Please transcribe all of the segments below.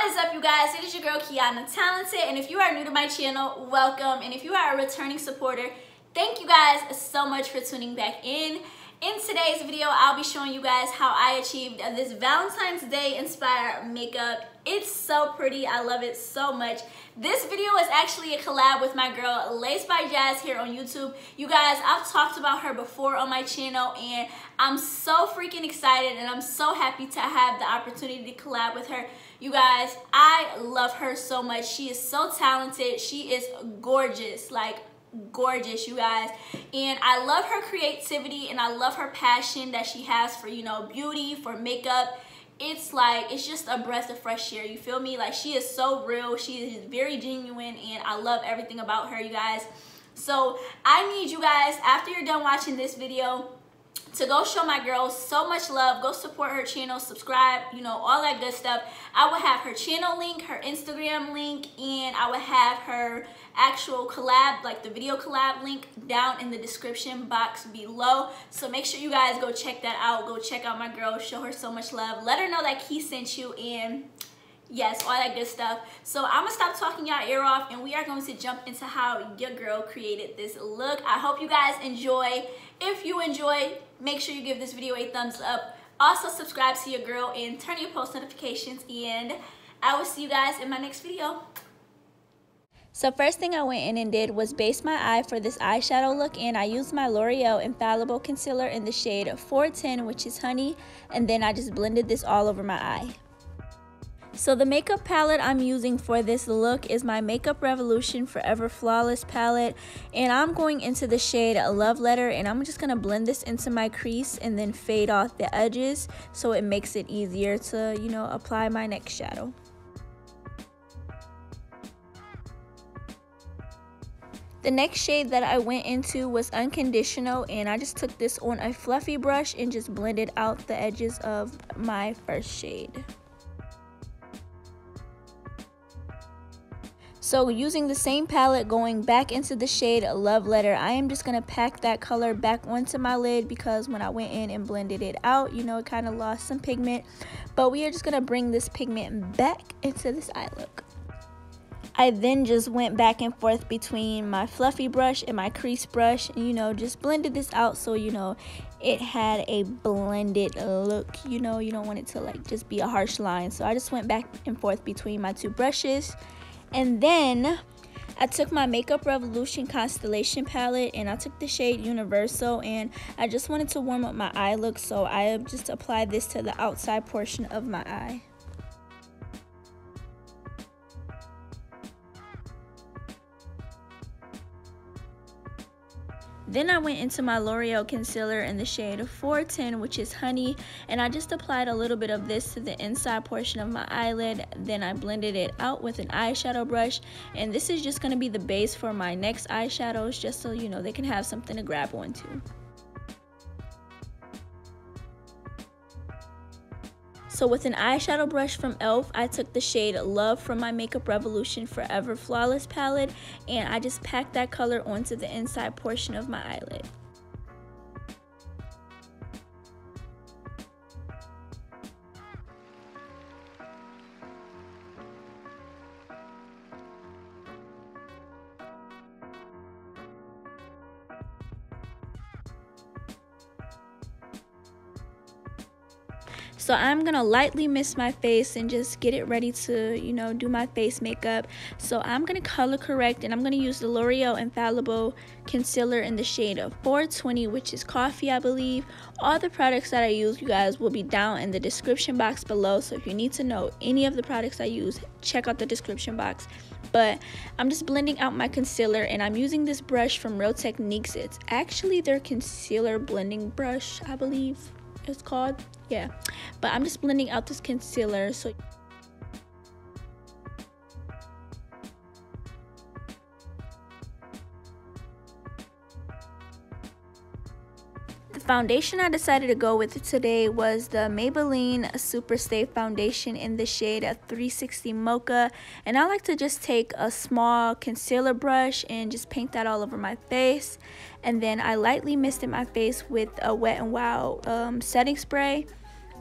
What is up, you guys? It is your girl Keyanatalented, and if you are new to my channel, welcome. And if you are a returning supporter, thank you guys so much for tuning back in. In today's video, I'll be showing you guys how I achieved this Valentine's Day inspired makeup. It's so pretty. I love it so much. This video is actually a collab with my girl LacedByJaz here on YouTube. You guys, I've talked about her before on my channel, and I'm so freaking excited and I'm so happy to have the opportunity to collab with her. You guys, I love her so much. She is so talented. She is gorgeous, like gorgeous, you guys. And I love her creativity and I love her passion that she has for, you know, beauty, for makeup. It's like, it's just a breath of fresh air, you feel me? Like, she is so real, she is very genuine, and I love everything about her, you guys. So I need you guys, after you're done watching this video, to go show my girl so much love. Go support her channel, subscribe, you know, all that good stuff. I will have her channel link, her Instagram link, and I will have her actual collab, like the video collab link, down in the description box below. So make sure you guys go check that out. Go check out my girl, show her so much love. Let her know that Key sent you, and yes, all that good stuff. So I'm gonna stop talking y'all ear off, and we are going to jump into how your girl created this look. I hope you guys enjoy. If you enjoy, make sure you give this video a thumbs up. Also subscribe to your girl and turn your post notifications, and I will see you guys in my next video. So first thing I went in and did was base my eye for this eyeshadow look, and I used my L'Oreal Infallible Concealer in the shade 410, which is Honey, and then I just blended this all over my eye. So the makeup palette I'm using for this look is my Makeup Revolution Forever Flawless palette, and I'm going into the shade Love Letter, and I'm just going to blend this into my crease and then fade off the edges so it makes it easier to, you know, apply my next shadow. The next shade that I went into was Unconditional, and I just took this on a fluffy brush and just blended out the edges of my first shade. So using the same palette, going back into the shade Love Letter, I am just going to pack that color back onto my lid because when I went in and blended it out, you know, it kind of lost some pigment. But we are just going to bring this pigment back into this eye look. I then just went back and forth between my fluffy brush and my crease brush, and, you know, just blended this out so, you know, it had a blended look. You know, you don't want it to like just be a harsh line. So I just went back and forth between my two brushes. And then I took my Makeup Revolution Constellation palette and I took the shade Universal, and I just wanted to warm up my eye look, so I just applied this to the outside portion of my eye. Then I went into my L'Oreal concealer in the shade 410, which is Honey, and I just applied a little bit of this to the inside portion of my eyelid. Then I blended it out with an eyeshadow brush, and this is just going to be the base for my next eyeshadows, just so, you know, they can have something to grab onto. So with an eyeshadow brush from e.l.f., I took the shade Love from my Makeup Revolution Forever Flawless palette, and I just packed that color onto the inside portion of my eyelid. So I'm gonna lightly mist my face and just get it ready to, you know, do my face makeup. So I'm gonna color correct, and I'm gonna use the L'Oreal Infallible Concealer in the shade 420, which is Coffee, I believe. All the products that I use, you guys, will be down in the description box below. So if you need to know any of the products I use, check out the description box. But I'm just blending out my concealer, and I'm using this brush from Real Techniques. It's actually their concealer blending brush, I believe it's called. Yeah, but I'm just blending out this concealer. So the foundation I decided to go with today was the Maybelline Superstay foundation in the shade 360 Mocha, and I like to just take a small concealer brush and just paint that all over my face, and then I lightly misted my face with a Wet n Wild setting spray.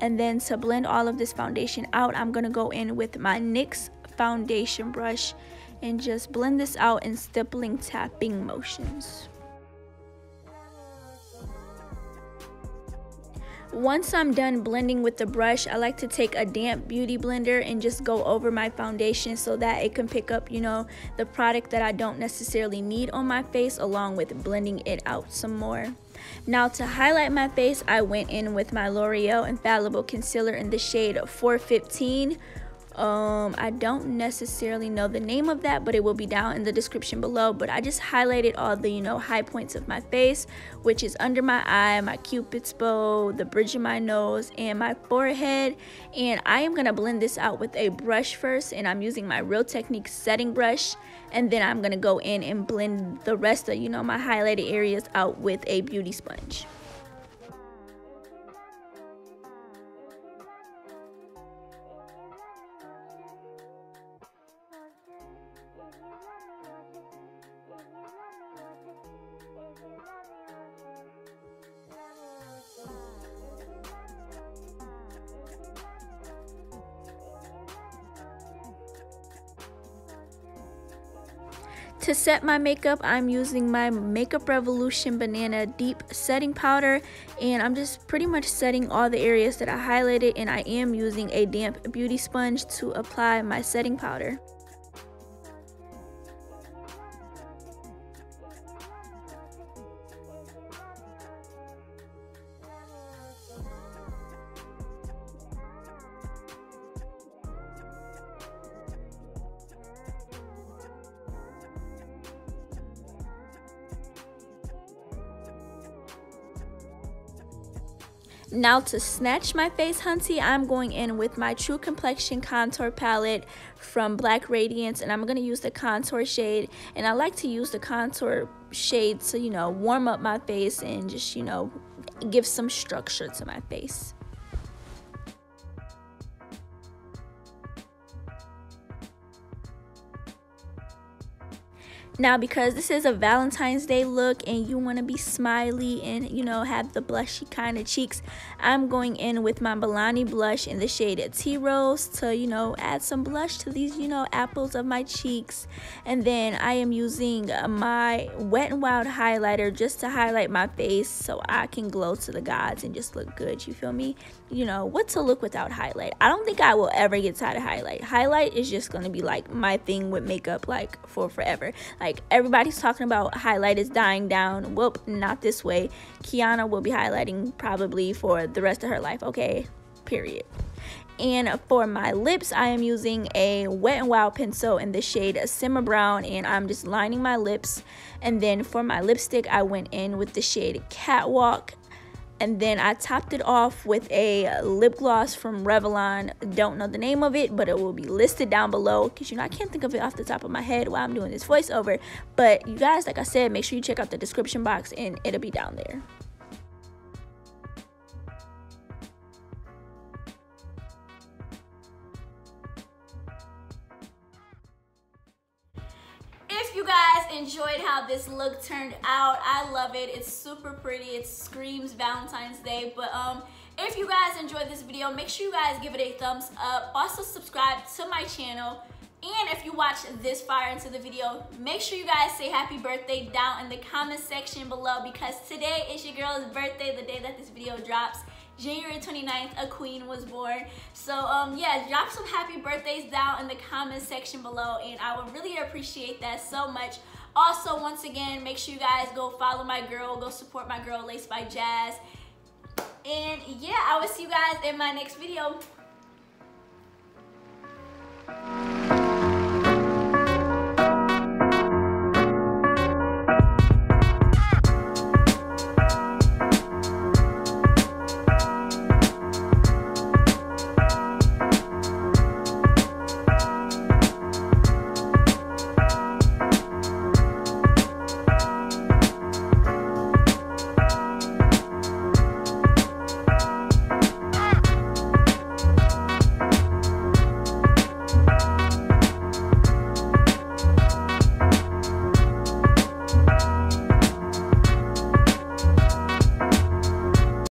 And then to blend all of this foundation out, I'm going to go in with my NYX foundation brush and just blend this out in stippling tapping motions. Once I'm done blending with the brush, I like to take a damp beauty blender and just go over my foundation so that it can pick up, you know, the product that I don't necessarily need on my face, along with blending it out some more. Now to highlight my face, I went in with my L'Oreal Infallible Concealer in the shade 415. I don't necessarily know the name of that, but it will be down in the description below. But I just highlighted all the, you know, high points of my face, which is under my eye, my cupid's bow, the bridge of my nose, and my forehead. And I am gonna blend this out with a brush first, and I'm using my Real Technique setting brush, and then I'm gonna go in and blend the rest of, you know, my highlighted areas out with a beauty sponge. To set my makeup, I'm using my Makeup Revolution Banana Deep Setting Powder, and I'm just pretty much setting all the areas that I highlighted, and I am using a damp beauty sponge to apply my setting powder. Now to snatch my face, hunty, I'm going in with my True Complexion Contour Palette from Black Radiance, and I'm going to use the contour shade. And I like to use the contour shade to, you know, warm up my face and just, you know, give some structure to my face. Now, because this is a Valentine's Day look and you want to be smiley and, you know, have the blushy kind of cheeks, I'm going in with my Milani blush in the shade Tea Rose to, you know, add some blush to these, you know, apples of my cheeks. And then I am using my Wet n Wild highlighter just to highlight my face so I can glow to the gods and just look good, you feel me? You know, what to look without highlight? I don't think I will ever get tired of highlight. Highlight is just going to be like my thing with makeup, like for forever. Like, everybody's talking about highlight is dying down. Well, not this way. Keyana will be highlighting probably for the rest of her life, okay? Period. And for my lips, I am using a Wet n Wild pencil in the shade Simma Brown, and I'm just lining my lips. And then for my lipstick, I went in with the shade Catwalk. And then I topped it off with a lip gloss from Revlon. Don't know the name of it, but it will be listed down below, because, you know, I can't think of it off the top of my head while I'm doing this voiceover. But you guys, like I said, make sure you check out the description box and it'll be down there. If you guys enjoyed how this look turned out, I love it. It's super pretty. It screams Valentine's Day. But if you guys enjoyed this video, make sure you guys give it a thumbs up. Also subscribe to my channel. And if you watch this far into the video, make sure you guys say happy birthday down in the comment section below, because today is your girl's birthday, the day that this video drops. January 29th, a queen was born. So yeah, drop some happy birthdays down in the comment section below, and I would really appreciate that so much. Also, once again, make sure you guys go follow my girl, go support my girl LacedByJaz. And yeah, I will see you guys in my next video.